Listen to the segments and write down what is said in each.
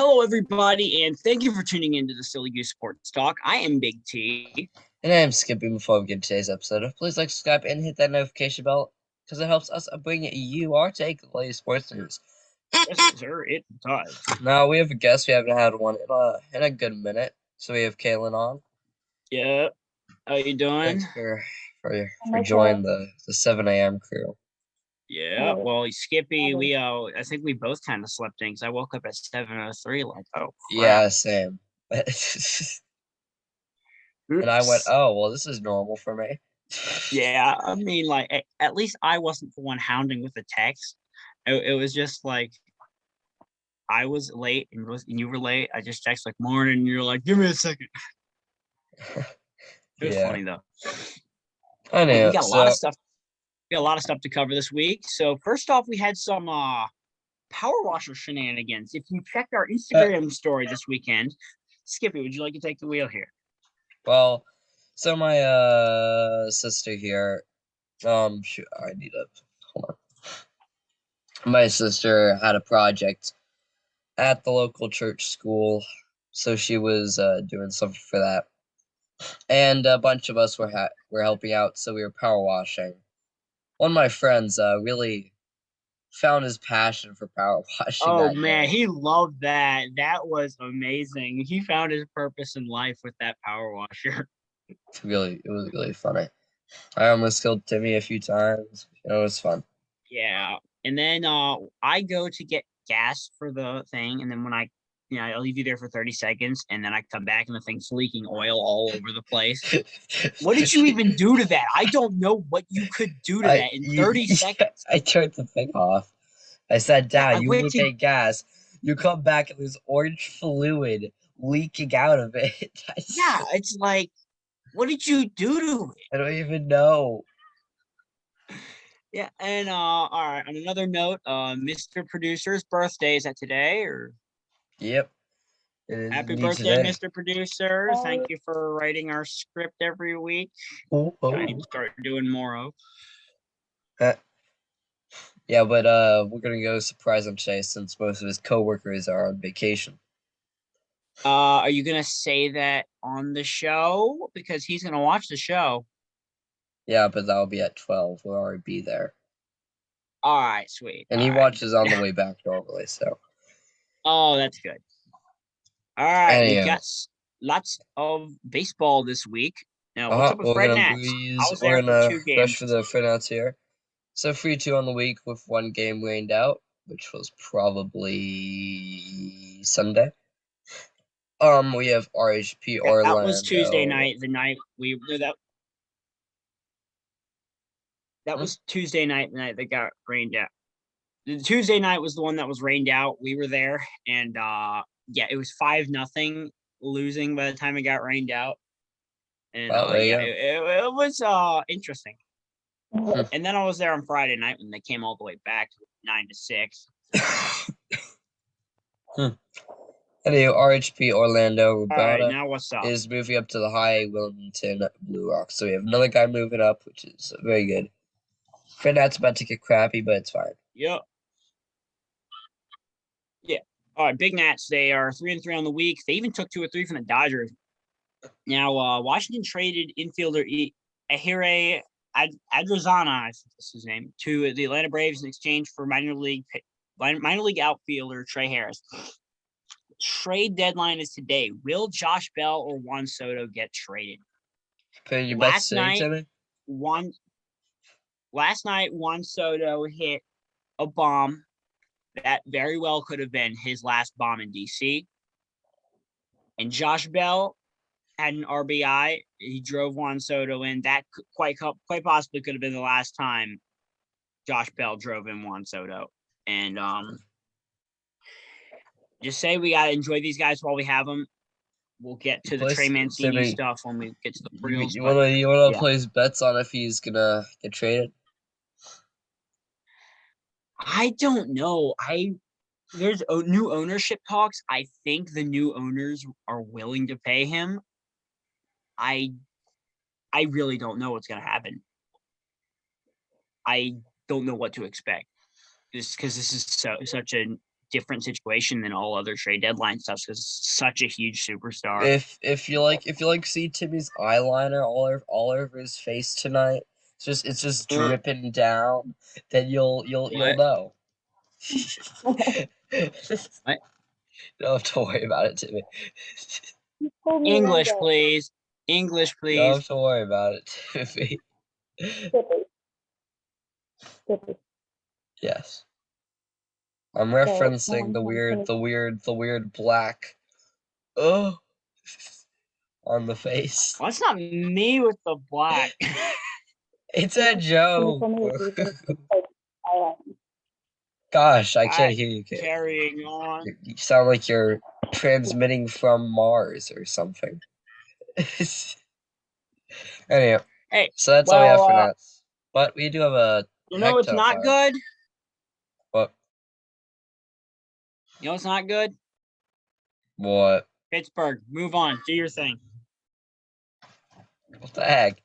Hello, everybody, and thank you for tuning into the Silly Goose Sports Talk. I am Big T. And I'm Skippy. Before we get to today's episode, please like, subscribe, and hit that notification bell because it helps us bring you our take on the latest sports news. Yes, sir, it does. Now, we have a guest. We haven't had one in a good minute. So we have Kaylin on. Yeah, how you doing? Thanks for joining the 7 a.m. crew. Yeah, well, Skippy, I think we both kind of slept in because I woke up at 7:03 like, oh, crap. Yeah, same. And I went, oh, well, this is normal for me. Yeah, I mean, like, at least I wasn't the one hounding with the text. It was just like, I was late and you were late. I just texted like, morning, and you're like, give me a second. It was funny, though. I know. We got a lot of stuff. We got a lot of stuff to cover this week. So first off, we had some power washer shenanigans. If you checked our Instagram story this weekend, Skippy, would you like to take the wheel here? Well, so my sister here, shoot, I need to hold on. My sister had a project at the local church school, so she was doing something for that, and a bunch of us were helping out, so we were power washing. One of my friends really found his passion for power washing. Oh that man, day. he loved that. That was amazing. He found his purpose in life with that power washer. It was really funny. I almost killed Timmy a few times. It was fun. Yeah. And then I go to get gas for the thing, and then when I leave you there for 30 seconds, and then I come back and the thing's leaking oil all over the place. What did you even do to that? I don't know what you could do to that in 30 seconds. I turned the thing off. I sat down. Yeah, you go take gas. You come back and there's orange fluid leaking out of it. Yeah, it's like, what did you do to it? I don't even know. Yeah, and all right. On another note, Mr. Producer's birthday, is that today or? Yep. It is Happy indeed birthday, today. Mr. Producer! Thank you for writing our script every week. I need to start doing more of. Yeah, but we're gonna go surprise him today since most of his coworkers are on vacation. Are you gonna say that on the show because he's gonna watch the show? Yeah, but that'll be at 12. We'll already be there. All right, sweet. And all he right. watches on the way back normally, so. Oh, that's good. All right, we Anyhow. got lots of baseball this week. Now, what's up with We're Fred gonna Nats? I was there for 2 games. rush for the finals here. So 3-2 on the week with one game rained out, which was probably Sunday. We have RHP Orlando. That was Tuesday night. The night we that was Tuesday night. The night that got rained out. The Tuesday night was the one that was rained out. We were there, and yeah, it was 5-0 losing by the time it got rained out. And yeah, it was interesting. And then I was there on Friday night when they came all the way back to 9-6. Anyway, RHP Orlando Right, now what's up? is moving up to the high Wilmington Blue Rocks. So we have another guy moving up, which is very good. Frednat's about to get crappy, but it's fine. Yep. Yeah. All right, Big Nats. They are 3-3 on the week. They even took 2 or 3 from the Dodgers. Now, Washington traded infielder Ahire Adrizana, I think that's his name, to the Atlanta Braves in exchange for minor league outfielder Trey Harris. Trade deadline is today. Will Josh Bell or Juan Soto get traded? Last night, Juan Soto hit a bomb that very well could have been his last bomb in DC. And Josh Bell had an RBI. He drove Juan Soto in. That quite possibly could have been the last time Josh Bell drove in Juan Soto. And just say we gotta enjoy these guys while we have them. We'll get to the Trey Mancini stuff when we get to the Prix. You wanna place bets on if he's gonna get traded? I don't know. There's new ownership talks. I think the new owners are willing to pay him. I really don't know what's gonna happen. I don't know what to expect. Just because this is such a different situation than all other trade deadline stuff because it's such a huge superstar. If you like see Timmy's eyeliner all over his face tonight, it's just dripping down, then you'll know. What? Don't have to worry about it, Timmy. English, please. English, You don't please. have to worry about it, Timmy. Skippy. Yes. I'm referencing the weird black on the face. Well, it's not me with the black. It's a joke. Gosh, I can't hear you, kid. Carrying on. You sound like you're transmitting from Mars or something. Anyway, Hey, so that's all we have for Nets. But we do have a You know it's not good? What? You know it's not good? What? Pittsburgh, move on. Do your thing. What the heck?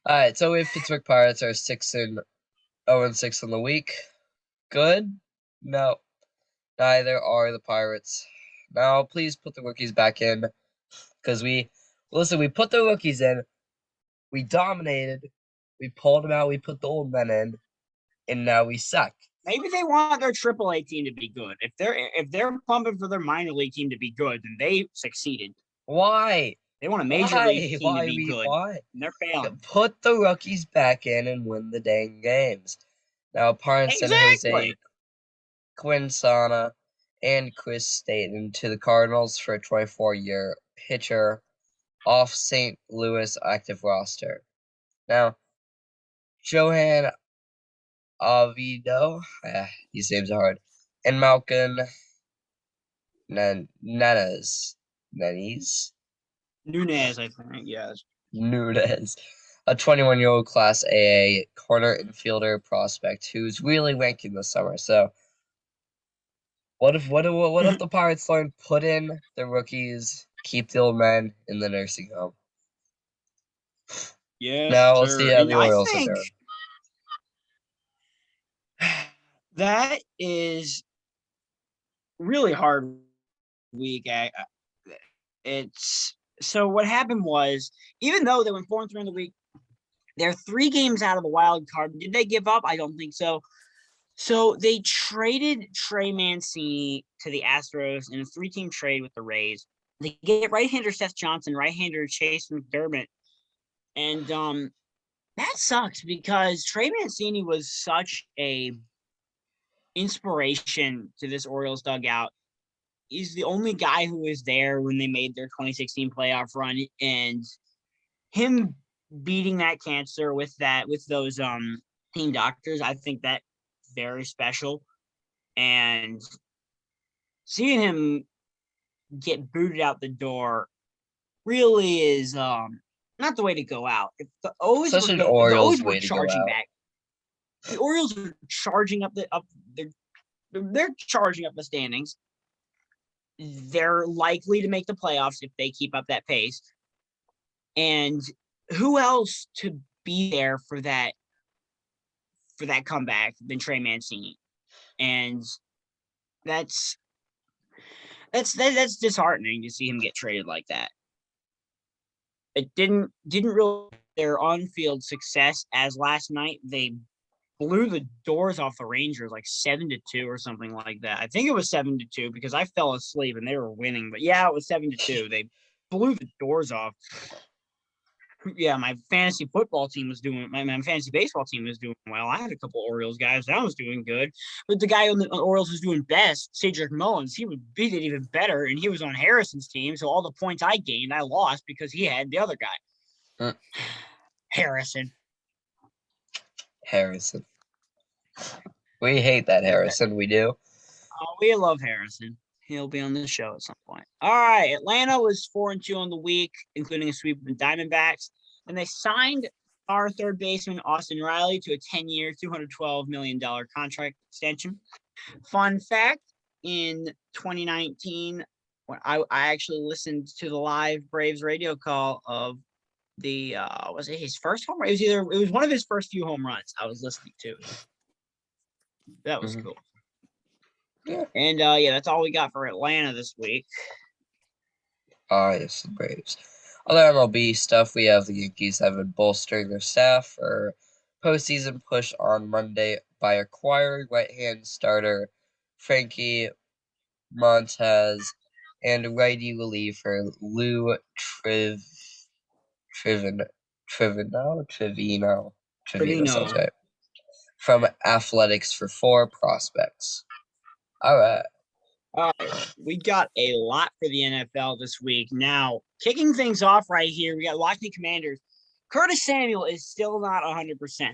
Alright, so we have Pittsburgh Pirates are 0-6 on the week. Good? No. Neither are the Pirates. Now, please put the rookies back in. Because we put the rookies in. We dominated. We pulled them out. We put the old men in. And now we suck. Maybe they want their AAA team to be good. If they're pumping for their minor league team to be good, then they succeeded. Why? They want a major league team to be good. Why? And they're failing. Put the rookies back in and win the dang games. Now, Parnes and Jose Quinsana and Chris Staten to the Cardinals for a 24-year pitcher off St. Louis active roster. Now, Johan Oviedo, these names are hard, and Malcolm Nunez, I think, yes. Nunez, a 21-year-old Class AA corner infielder prospect who's really ranking this summer. So, what if the Pirates learn put in the rookies, keep the old men in the nursing home? Yes, now we'll sir. see how And the Orioles I are think doing. that is really hard week. It's so what happened was, even though they went 4-3 in the week, they're 3 games out of the wild card. Did they give up? I don't think so. So they traded Trey Mancini to the Astros in a 3-team trade with the Rays. They get right-hander Seth Johnson, right-hander Chase McDermott. And that sucks because Trey Mancini was such a inspiration to this Orioles dugout. He's the only guy who was there when they made their 2016 playoff run, and him beating that cancer with those team doctors, I think that very special. And seeing him get booted out the door really is not the way to go out. If the O's Such an were Orioles the O's were way to go charging out. back. The Orioles are charging up they're charging up the standings. They're likely to make the playoffs if they keep up that pace. And who else to be there for that comeback than Trey Mancini? And that's disheartening to see him get traded like that. It didn't really their on-field success as last night. They blew the doors off the Rangers like 7-2 or something like that. I think it was 7-2 because I fell asleep and they were winning. But yeah, it was 7-2. They blew the doors off. Yeah, my fantasy football team was doing. My fantasy baseball team was doing well. I had a couple Orioles guys that was doing good, but the guy on the Orioles was doing best, Cedric Mullins. He did even better, and he was on Harrison's team. So all the points I gained, I lost because he had the other guy, Harrison. We hate that Harrison. We do. We love Harrison. He'll be on the show at some point. All right, Atlanta was 4-2 on the week, including a sweep of the Diamondbacks. And they signed our third baseman, Austin Riley, to a 10-year, $212 million contract extension. Fun fact, in 2019, when I actually listened to the live Braves radio call of the was it his first home run? It was one of his first few home runs I was listening to. That was cool. Yeah. And yeah, that's all we got for Atlanta this week. Yes, the Braves. Other MLB stuff, we have the Yankees have been bolstering their staff for postseason push on Monday by acquiring right-hand starter Frankie Montez and righty reliever Lou Trivino. Trivino sounds Trevino. right. From Athletics for 4 prospects. All right. All right, we got a lot for the NFL this week. Now, kicking things off right here, we got Washington Commanders. Curtis Samuel is still not 100%.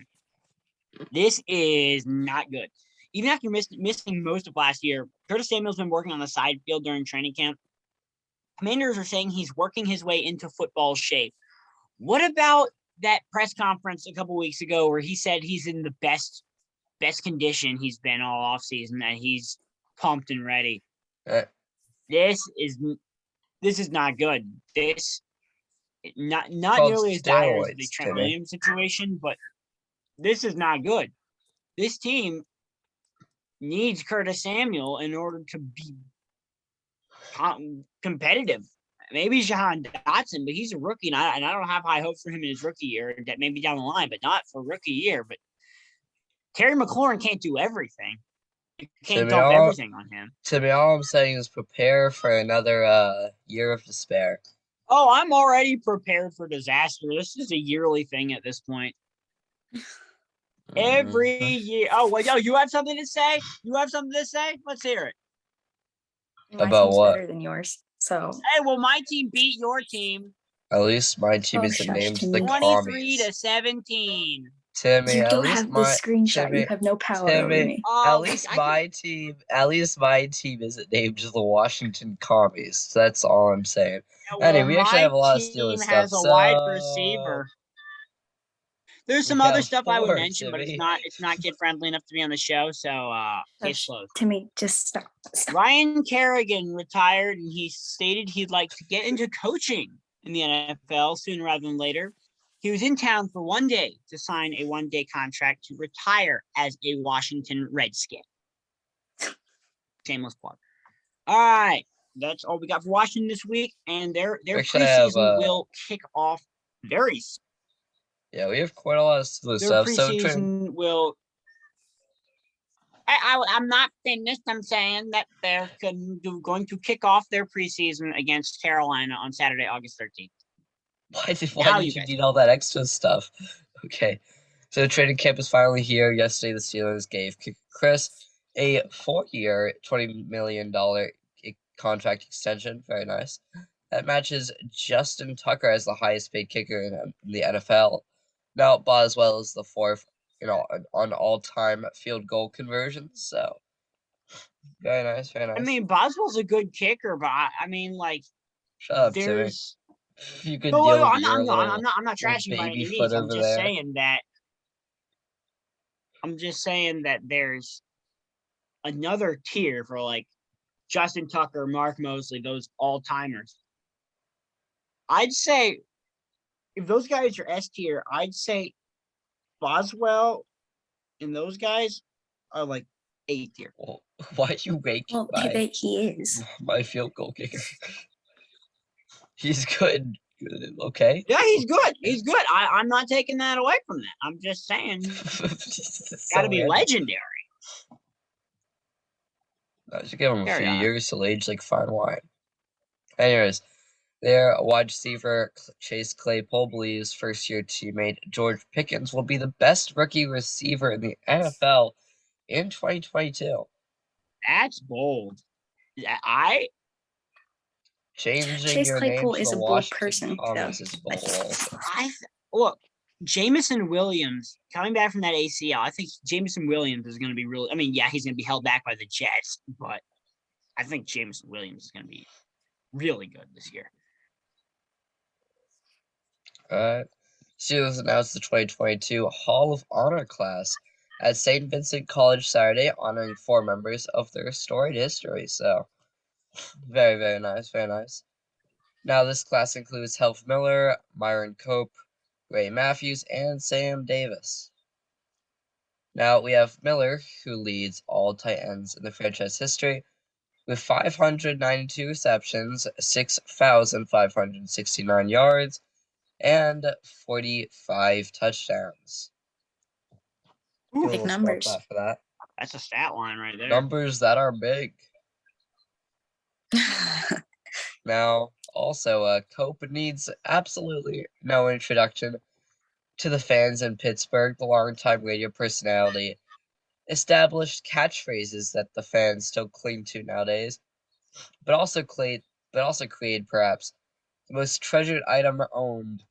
This is not good. Even after missing most of last year, Curtis Samuel's been working on the side field during training camp. Commanders are saying he's working his way into football shape. What about that press conference a couple weeks ago where he said he's in the best condition he's been all offseason, that he's pumped and ready? Uh, This is not good. This not called nearly as dire as the steroids, Trent Timmy. Williams situation, but this is not good. This team needs Curtis Samuel in order to be competitive. Maybe Jahan Dotson, but he's a rookie, and I don't have high hopes for him in his rookie year. That maybe down the line, but not for rookie year. But Terry McLaurin can't do everything. You can't dump everything on him. Timmy, all I'm saying is prepare for another year of despair. Oh, I'm already prepared for disaster. This is a yearly thing at this point. Every year. Oh, wait, you have something to say? You have something to say? Let's hear it. My About team's what? better than yours. So Hey, well, my team beat your team. At least my team isn't shush, named Timmy. the 23 Commies. to 17. Timmy, You at don't least have the screenshot. Timmy, You have no power over Timmy, me. at least my team isn't named the Washington Commies. That's all I'm saying. Yeah, well, Anyway, we actually my have a lot of team Steelers stuff, has a wide so receiver. There's we some other have stuff I would 4, mention, but Timmy. it's not kid friendly enough to be on the show. So case Shush, closed. Timmy, just stop. Ryan Kerrigan retired, and he stated he'd like to get into coaching in the NFL sooner rather than later. He was in town for one day to sign a one-day contract to retire as a Washington Redskin. Shameless plug. All right, that's all we got for Washington this week, and their Actually, preseason will kick off very soon. Yeah, we have quite a lot of Steelers Their stuff. preseason will. I'm not finished. I'm saying that they're going to kick off their preseason against Carolina on Saturday, August 13th. Why did you need all that extra stuff? Okay. So the training camp is finally here. Yesterday, the Steelers gave Chris a 4-year, $20 million contract extension. Very nice. That matches Justin Tucker as the highest paid kicker in the NFL. Now, Boswell is the 4th, on all-time field goal conversions. So, very nice, very nice. I mean, Boswell's a good kicker, but I mean, like, shut up, there's. Timmy. You could deal with your I'm not trashing you by baby any foot means. over there. I'm just saying that there's another tier for like Justin Tucker, Mark Mosley, those all timers. I'd say if those guys are S tier, I'd say Boswell and those guys are like A tier. Well, why are you ranking he is my field goal kicker? He's good. Okay. Yeah, he's good. He's good. I'm not taking that away from that. I'm just saying, got to be legendary. I should give him a few years. He'll age like fine wine. Anyways, their wide receiver Chase Claypool believes first-year teammate George Pickens will be the best rookie receiver in the NFL in 2022. That's bold. Changing Chase your Claypool name to is the a bold Washington person, Commies is bold. Look, Jameson Williams coming back from that ACL. I think Jameson Williams is going to be really. I mean, yeah, he's going to be held back by the Jets, but I think Jameson Williams is going to be really good this year. Steelers announced the 2022 Hall of Honor class at St. Vincent College Saturday, honoring 4 members of their storied history. So, very, very nice, very nice. Now, this class includes Heath Miller, Myron Cope, Ray Matthews, and Sam Davis. Now we have Miller, who leads all tight ends in the franchise history with 592 receptions, 6,569 yards, and 45 touchdowns. Give a Big little skull numbers. clap for that. That's a stat line right there. Numbers that are big. Now, also, Cope needs absolutely no introduction to the fans in Pittsburgh. The longtime radio personality established catchphrases that the fans still cling to nowadays, but also created perhaps the most treasured item owned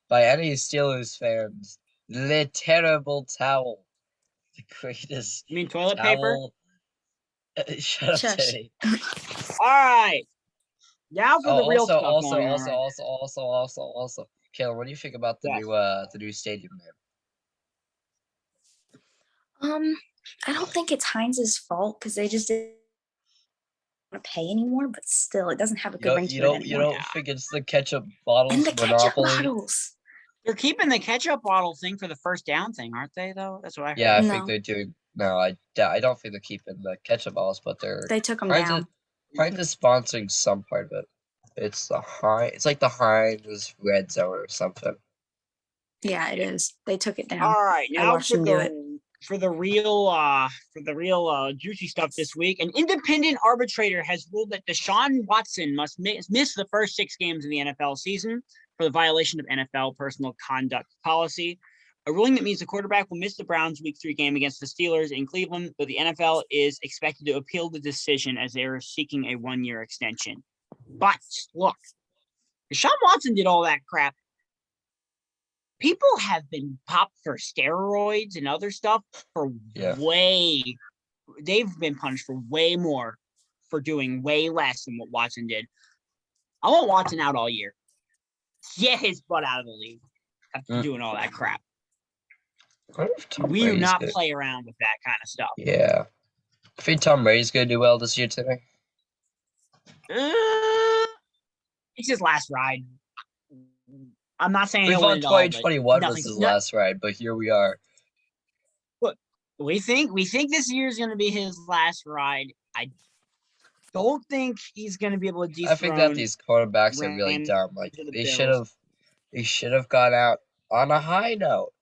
by any Steelers fans: the terrible towel, the greatest You mean toilet paper? towel. Shut up, Shush. Teddy. All right. Now for the real Also, stuff going on. Right. also, Kayla, what do you think about the Yes. new stadium name? I don't think it's Heinz's fault because they just didn't want to pay anymore. But still, it doesn't have a good ring to it anymore. You don't think it's the ketchup bottles And the ketchup monopoly? bottles. They're keeping the ketchup bottle thing for the first down thing, aren't they? Though that's what I heard. Yeah, I No. think they're doing. No, I don't think they're keeping the ketchup bottles, but They took them Heinz down. Heinz is sponsoring some part of it. It's like the Heinz Red Zone or something. Yeah, it is. They took it down. All right, now watched them do it. for the real juicy stuff this week. An independent arbitrator has ruled that Desean Watson must miss the first 6 games of the NFL season for the violation of NFL personal conduct policy. A ruling that means the quarterback will miss the Browns' Week 3 game against the Steelers in Cleveland, but the NFL is expected to appeal the decision as they are seeking a 1-year extension. But look, Deshaun Watson did all that crap. People have been popped for steroids and other stuff for they've been punished for way more for doing way less than what Watson did. I want Watson out all year. Get his butt out of the league after doing all that crap. We do not play around with that kind of stuff. Yeah. I think Tom Brady's going to do well this year today. It's his last ride. I'm not saying we he'll thought win it all, 2021 was his last ride, but here we are. Look, we think this year is going to be his last ride. I don't think he's going to be able to dethrone. I think that these quarterbacks are really dumb. Like they should have gone out on a high note.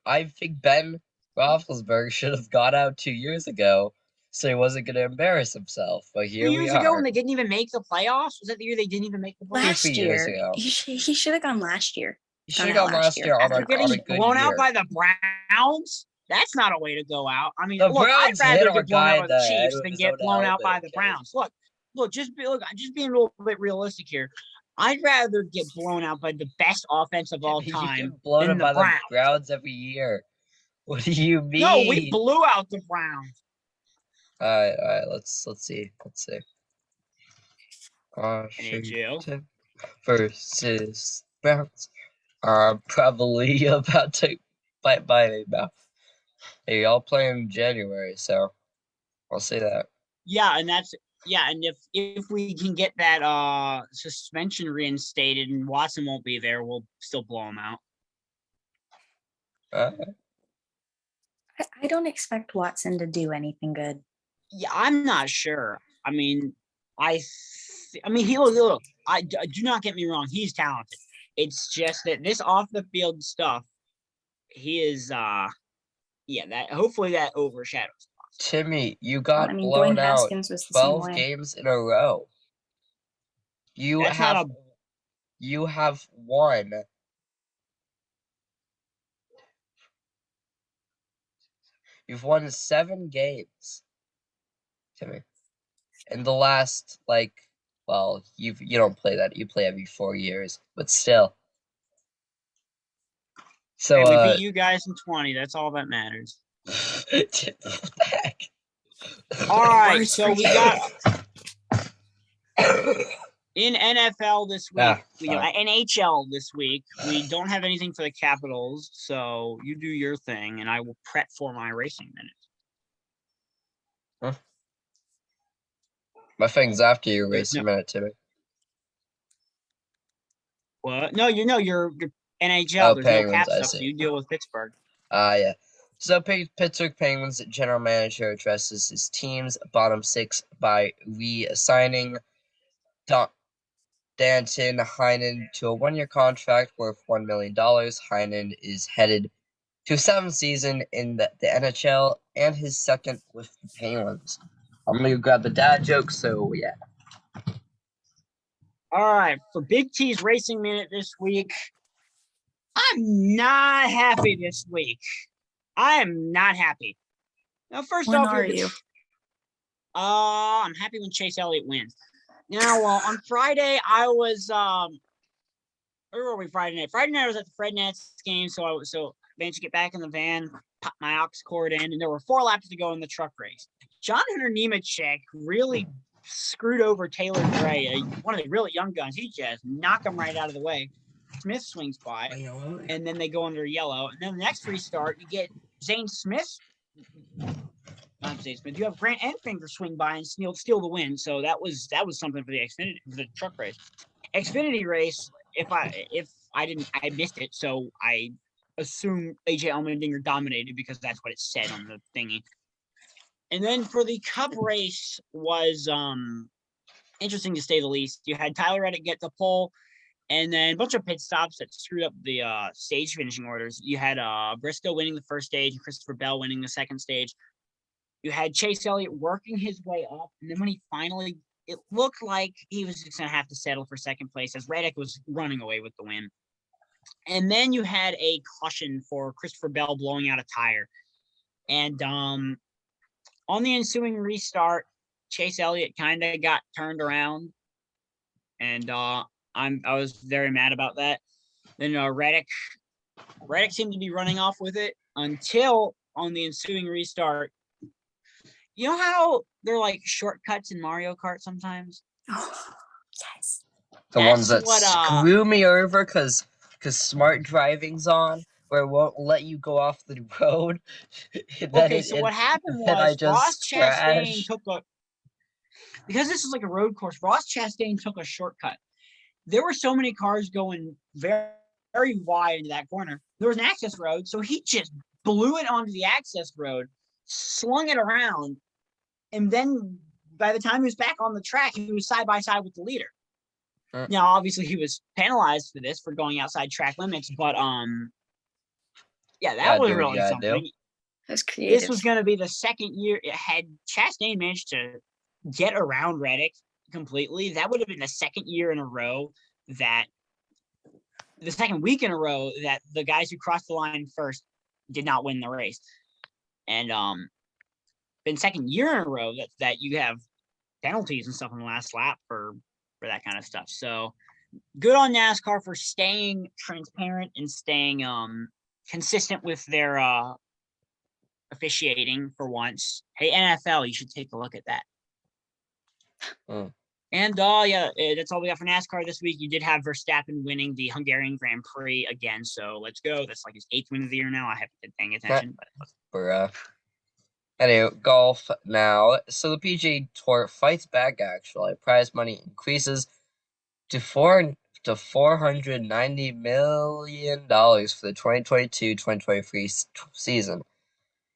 I think Ben Roethlisberger should have got out 2 years ago, so he wasn't going to embarrass himself. But here 2 we years are. ago when they didn't even make the playoffs? Was that the year they didn't even make the playoffs? Last 2 years year. ago. He should have gone last year. He should have gone last year on a good blown out year. by the Browns? That's not a way to go out. I mean, The look, I'd Browns hit rather our get blown guy out by in the the head Chiefs with than his get own blown out by helmet, the okay? Browns. Look, just being a little bit realistic here. I'd rather get blown out by the best offense of all You time get blown than by the Browns. the Browns every year. What do you mean? No, we blew out the Browns. All right. Let's see. NHL. Washington versus Browns. I'm probably about to bite my mouth. Hey, y'all play in January, so I'll say that. Yeah, and if we can get that suspension reinstated and Watson won't be there, we'll still blow him out. I don't expect Watson to do anything good. Yeah, I'm not sure. I mean, look. I do not get me wrong. He's talented. It's just that this off the field stuff, he is. That hopefully that overshadows. Timmy, you got blown Dwayne out Haskins was the same 12 way. games in a row. You have won. You've won 7 games, Timmy. In the last, you don't play that. You play every 4 years, but still. So we beat you guys in 20. That's all that matters. What the heck? All right, so we got in NFL this week. NHL this week. We don't have anything for the Capitals, so you do your thing, and I will prep for my racing minute. My thing's after your racing minute, Timmy. What? No, your NHL. There's Penguins, no cap I stuff, so see. you deal with Pittsburgh. Yeah. So Pittsburgh Penguins general manager addresses his team's bottom six by re-assigning Danton Heinen to a one-year contract worth $1 million. Heinen is headed to a seventh season in the NHL and his second with the Penguins. I'm gonna grab the dad joke, so yeah. All right, for Big T's Racing Minute this week, I'm not happy this week. I am not happy. Now, first When off, are you? I'm happy when Chase Elliott wins. Now, on Friday, I was where were we Friday night? Friday night I was at the Fred Nats game, so I managed to get back in the van, pop my aux cord in, and there were 4 laps to go in the truck race. John Hunter Nemechek really screwed over Taylor Gray, one of the really young guns. He just knocked him right out of the way. Smith swings by, and then they go under yellow. And then the next restart, you get Zane Smith. Not Zane Smith. You have Grant Enfinger swing by and steal the win. So that was something for the truck race. Xfinity race. If I missed it, so I assume AJ Allmendinger dominated because that's what it said on the thingy. And then for the Cup race was interesting to say the least. You had Tyler Reddick get the pole, and then a bunch of pit stops that screwed up the stage finishing orders. You had Briscoe winning the first stage and Christopher Bell winning the second stage. You had Chase Elliott working his way up, and then when he finally, it looked like he was just going to have to settle for second place as Reddick was running away with the win. And then you had a caution for Christopher Bell blowing out a tire. And on the ensuing restart, Chase Elliott kind of got turned around, and I was very mad about that. Then Reddick seemed to be running off with it until on the ensuing restart. You know how they're like shortcuts in Mario Kart sometimes? Oh, yes. The ones that screw me over because smart driving's on, where it won't let you go off the road. So what happened was Ross Chastain because this is like a road course, Ross Chastain took a shortcut. There were so many cars going very, very wide into that corner. There was an access road, so he just blew it onto the access road, swung it around, and then by the time he was back on the track, he was side by side with the leader. Now, obviously, he was penalized for this for going outside track limits, but that was really something. That's creative. This was going to be the second year. Had Chastain managed to get around Reddick completely, that would have been the second year in a row the second week in a row that the guys who crossed the line first did not win the race. And been second year in a row that you have penalties and stuff in the last lap for that kind of stuff. So good on NASCAR for staying transparent and staying consistent with their officiating for once. Hey, NFL, you should take a look at that. And that's all we got for NASCAR this week. You did have Verstappen winning the Hungarian Grand Prix again, so let's go. That's like his 8th win of the year now. I haven't been paying attention. Anyway, golf now. So the PGA Tour fights back, actually. Prize money increases to $490 million for the 2022-2023 season.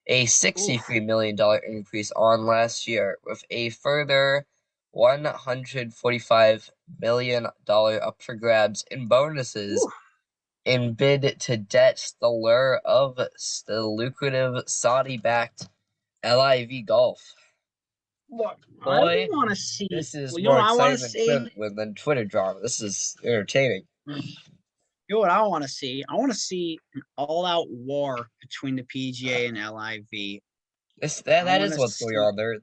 A $63 million increase on last year, with a further $145 million up for grabs in bonuses in bid to ditch the lure of the lucrative Saudi-backed LIV Golf. Look, Boy, I want to see. This is more exciting than Twitter drama. This is entertaining. You know what I want to see? I want to see an all-out war between the PGA and LIV. That is what's going on. They're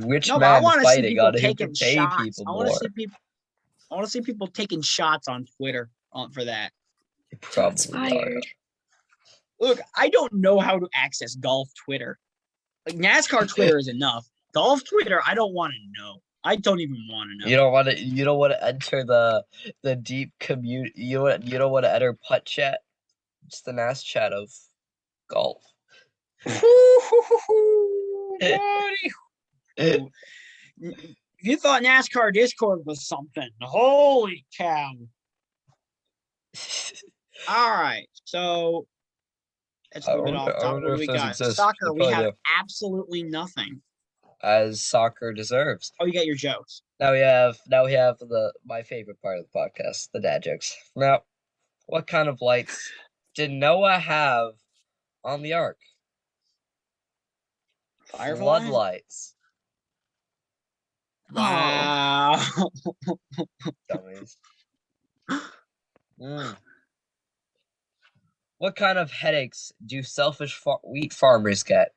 rich men fighting on who can pay people more. I want to see people taking shots on Twitter for that. Probably are. Look, I don't know how to access golf Twitter. Like NASCAR Twitter is enough. Golf Twitter, I don't want to know. I don't even want to know. You don't want to enter the deep commute. You don't want to enter putt chat. It's the NAS chat of golf. You thought NASCAR Discord was something. Holy cow. All right. So Let's move it off I top. wonder What do if we those got? exist. Soccer. They We probably have do. absolutely nothing. As soccer deserves. Oh, you got your jokes. Now we have my favorite part of the podcast, the dad jokes. Now, what kind of lights did Noah have on the ark? Fireflies? Floodlights. Wow. Dummies. What kind of headaches do selfish wheat farmers get?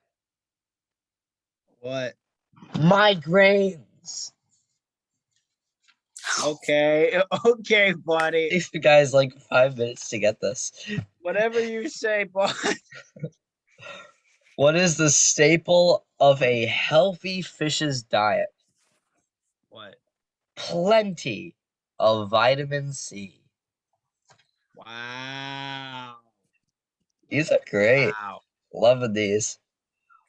What? Migraines. Okay. Okay, buddy. Takes you guys like 5 minutes to get this. Whatever you say, bud. What is the staple of a healthy fish's diet? What? Plenty of vitamin C. Wow. These are great. Wow. Loving these.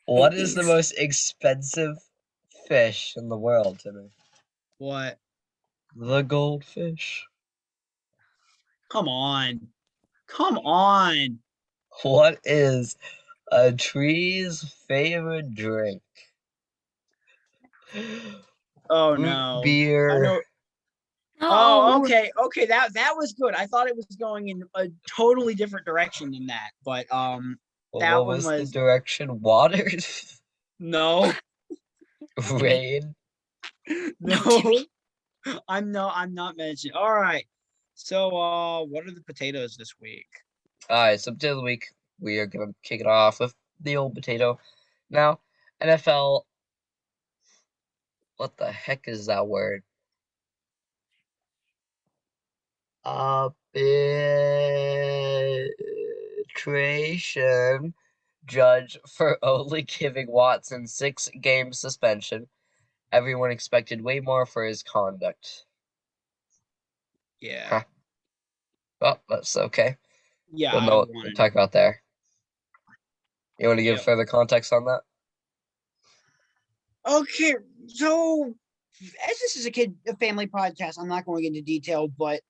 What is the most expensive fish in the world, Timmy? What? The goldfish. Come on. Come on. What is a tree's favorite drink? Oh, Root no. beer. I know. Oh, okay. Okay, that was good. I thought it was going in a totally different direction than that. But that What one was the was direction? Water? no. Rain? No. I'm not mentioning. All right. So what are the potatoes this week? Alright, so potato of the week, we are gonna kick it off with the old potato. Now, NFL, what the heck is that word? Arbitration judge for only giving Watson 6-game suspension. Everyone expected way more for his conduct. Yeah. Huh. Well, that's okay. Yeah, We'll I know what wanted to talk about there. You want to give Yep. further context on that? Okay, so as this is a family podcast, I'm not going into detail, but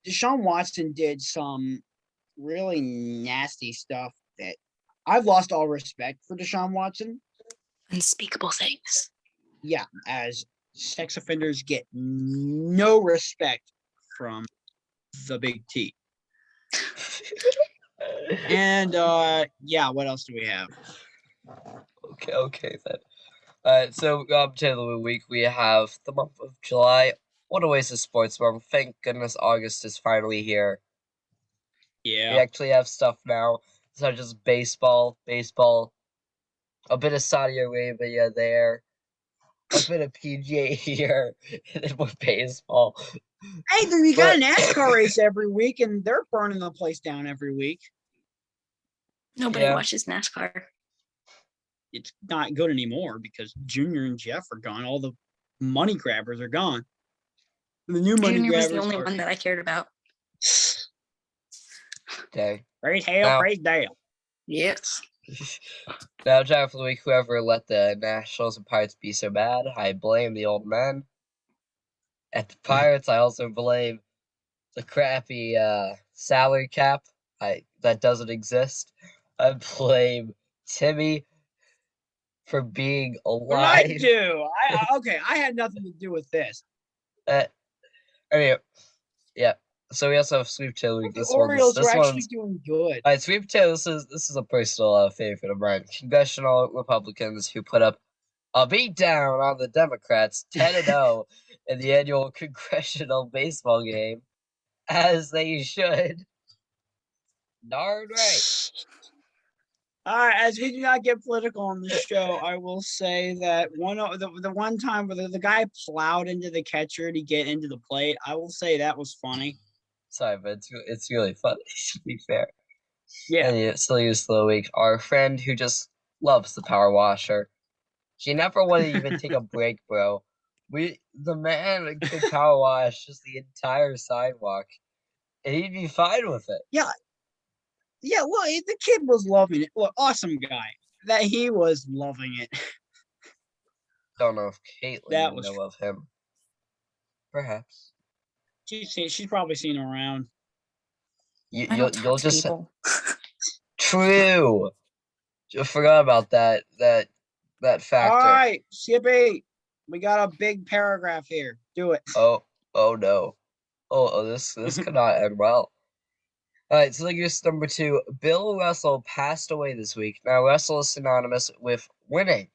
Deshaun Watson did some really nasty stuff that I've lost all respect for Deshaun Watson. Unspeakable things. Yeah, as sex offenders get no respect from the big T. And yeah, what else do we have? Okay then. So potato of the week, we have the month of July. What a waste of sports month. Thank goodness August is finally here. We Yeah. actually have stuff now. It's not just baseball, a bit of Saudi Arabia there, a bit of PGA here, and then more baseball. Hey, we got a NASCAR race every week, and they're burning the place down every week. Nobody watches NASCAR. It's not good anymore because Junior and Jeff are gone. All the money grabbers are gone. The new money Junior was grabbers the only one that I cared about. Okay. Praise hell, Now- praise Dale. Yes. Now, Jack for the week, whoever let the Nationals and Pirates be so bad, I blame the old man. At the Pirates, I also blame the crappy salary cap that doesn't exist. I blame Timmy for being What did I alive. do? Okay, I had nothing to do with this. Anyway, yeah. So we also have Sweep Tail Week. The Orioles are actually doing good. Alright, Sweep Tail. This is a personal favorite of mine. Congressional Republicans who put up a beatdown on the Democrats, 10-0 in the annual congressional baseball game, as they should. Darn right. All right, as we do not get political on the show, I will say that the one time where the guy plowed into the catcher to get into the plate, I will say that was funny. Sorry, but it's really funny, to be fair. Yeah. And you still use the week. Our friend who just loves the power washer. She never wanted to even take a break, bro. The man could power wash just the entire sidewalk, and he'd be fine with it. Yeah. Yeah, well, the kid was loving it. Well, awesome guy. That he was loving it. Don't know if Caitlin That would was- know of him. Perhaps. She's probably seen him around. I don't You'll talk to just people. True. I forgot about that factor. All right, Skippy, we got a big paragraph here. Do it. Oh no. This could not end well. All right, so here's number 2. Bill Russell passed away this week. Now, Russell is synonymous with winning.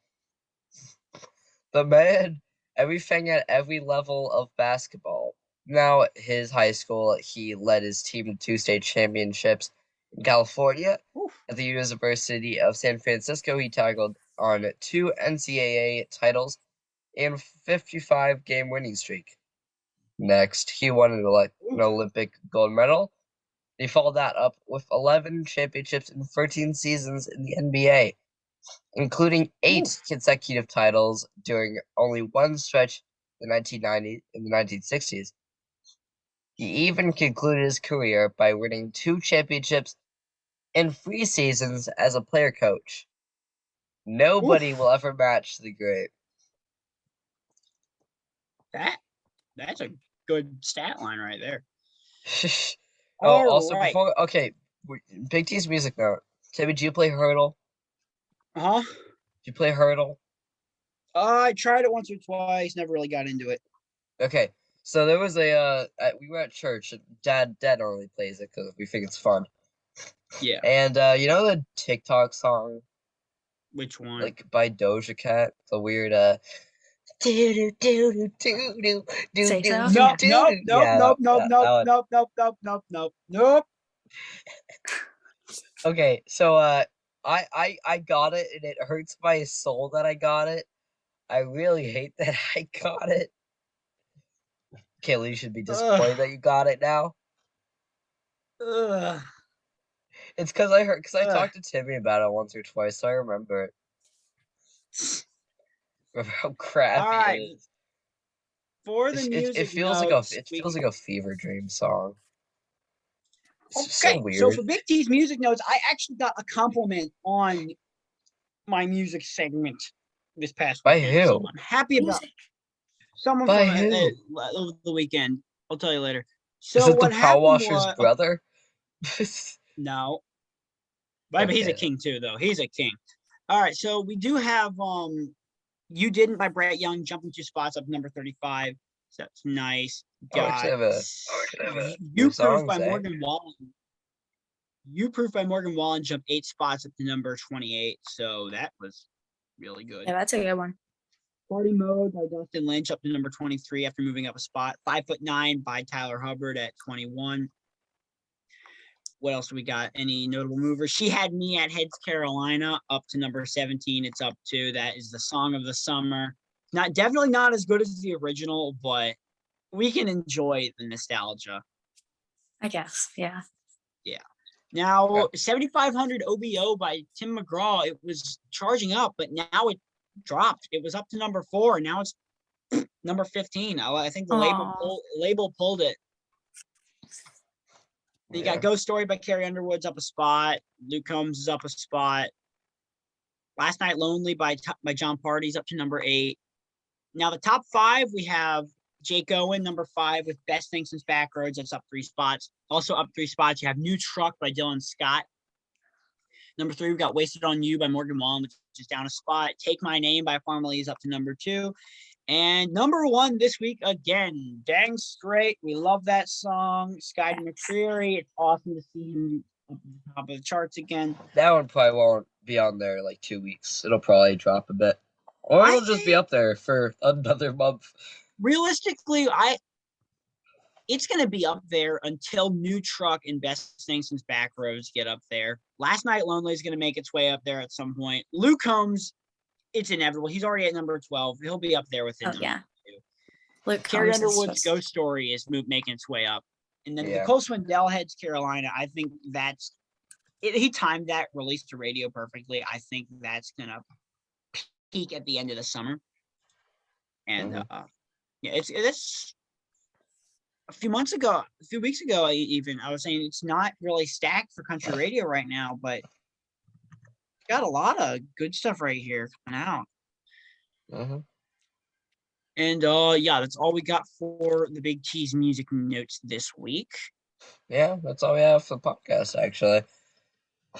The man, everything at every level of basketball. Now, his high school, he led his team to 2 state championships in California. Oof. At the University of San Francisco, he tackled on 2 NCAA titles and 55-game winning streak. Next, he won an Olympic gold medal. He followed that up with 11 championships in 13 seasons in the NBA, including 8 consecutive titles during only one stretch in the 1990s and the 1960s. He even concluded his career by winning 2 championships in 3 seasons as a player coach. Nobody will ever match the great. That's a good stat line right there. Okay, Big T's music note. Timmy, do you play Hurdle? Huh? Do you play Hurdle? I tried it once or twice, never really got into it. Okay, so there was we were at church. Dad normally plays it because we think it's fun. Yeah. And you know the TikTok song? Which one? Like by Doja Cat, the weird do do do do do do Say do so? do Nope, do. nope, nope, Yeah, nope, that nope, one. nope, nope, nope, nope, nope, nope. Okay, so I got it, and it hurts my soul that I got it. I really hate that I got it. Kaylee, you should be disappointed that you got it now. Ugh. It's because I talked to Timmy about it once or twice, so I remember it. Remember how crappy All right. it is. For the music It feels notes, like a fever dream song. It's just okay, so weird. so for Big T's music notes, I actually got a compliment on my music segment this past By weekend. who? So I'm happy about someone By from who? over the weekend. I'll tell you later. Is So it the what Power happened Washer's was brother? no, but he's a Okay. king too, though. He's a king. All right, so we do have "You Didn't" by Brett Young jumping 2 spots up to number 35. So that's nice. Got "You Proof" by Morgan Wallen. "You Proof" by Morgan Wallen jumped 8 spots up to number 28. So that was really good. Yeah, that's a good one. "Party Mode" by Dustin Lynch up to number 23 after moving up a spot. "5'9" by Tyler Hubbard at 21. What else do we got? Any notable movers? "She Had Me" at Heads Carolina up to number 17. It's up to that is the song of the summer. Definitely not as good as the original, but we can enjoy the nostalgia. I guess, yeah. Yeah. Now, 7500 OBO by Tim McGraw. It was charging up, but now it dropped. It was up to number 4. Now it's number 15. I think the label pulled it. You got "Ghost Story" by Carrie Underwood's up a spot. Luke Combs is up a spot. "Last Night Lonely" by John Party's up to number 8. Now the top 5, we have Jake Owen, number 5, with "Best Thing Since Backroads." That's up 3 spots. Also up 3 spots, you have "New Truck" by Dylan Scott. Number 3, we've got "Wasted on You" by Morgan Wallen, which is down a spot. "Take My Name" by Farmally is up to number 2. And number 1 this week again, "Dang Straight." We love that song. Sky McCreary. It's awesome to see him up at the top of the charts again. That one probably won't be on there like 2 weeks. It'll probably drop a bit. Or it'll just be up there for another month. Realistically, it's going to be up there until "New Truck" and "Best Thing Since Backroads" get up there. "Last Night Lonely" is going to make its way up there at some point. Luke Combs, it's inevitable. He's already at number 12. He'll be up there with him. Oh, yeah. Luke Carrie Combs Underwood's "Ghost Story" is making its way up. And then Yeah. Nicole Swindell, Heads Carolina. I think he timed that release to radio perfectly. I think that's going to peak at the end of the summer. And yeah, it's a few weeks ago, I was saying it's not really stacked for country radio right now, but got a lot of good stuff right here coming out. Mm-hmm. And yeah, that's all we got for the Big T's music notes this week. Yeah, that's all we have for the podcast, actually.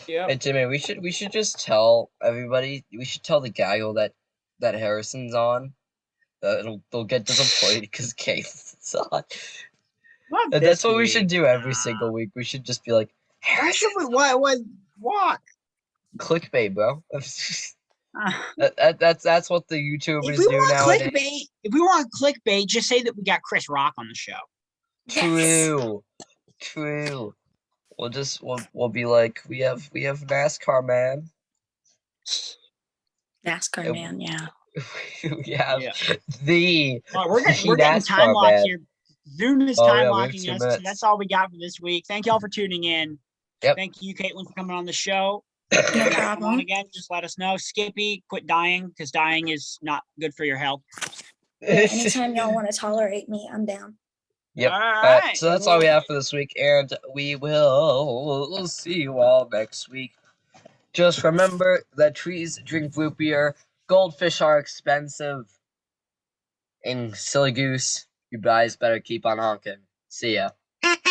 Yep. Hey Jimmy, we should just tell everybody. We should tell the gaggle that Harrison's on. They'll get disappointed because Casey's on. Not And this that's what we should week. do every single week. We should just be like, Why should we? Harrison's What? clickbait, bro. Uh, That's what the if YouTubers we do want nowadays. clickbait, just say that we got Chris Rock on the show. Yes. True. We'll be like, we have NASCAR man. NASCAR And man, yeah. we have Yeah. the We're getting time NASCAR locked man. here. Zoom is Oh, time yeah, we have locking 2 us. minutes. That's all we got for this week. Thank y'all for tuning in. Yep. Thank you, Caitlin, for coming on the show. No If you wanna come problem. on again, just let us know. Skippy, quit dying because dying is not good for your health. Yeah, anytime y'all want to tolerate me, I'm down. Yep. All All right. right. So that's all we have for this week, and we'll see you all next week. Just remember that trees drink root beer, goldfish are expensive, and silly goose, you guys better keep on honking. See ya.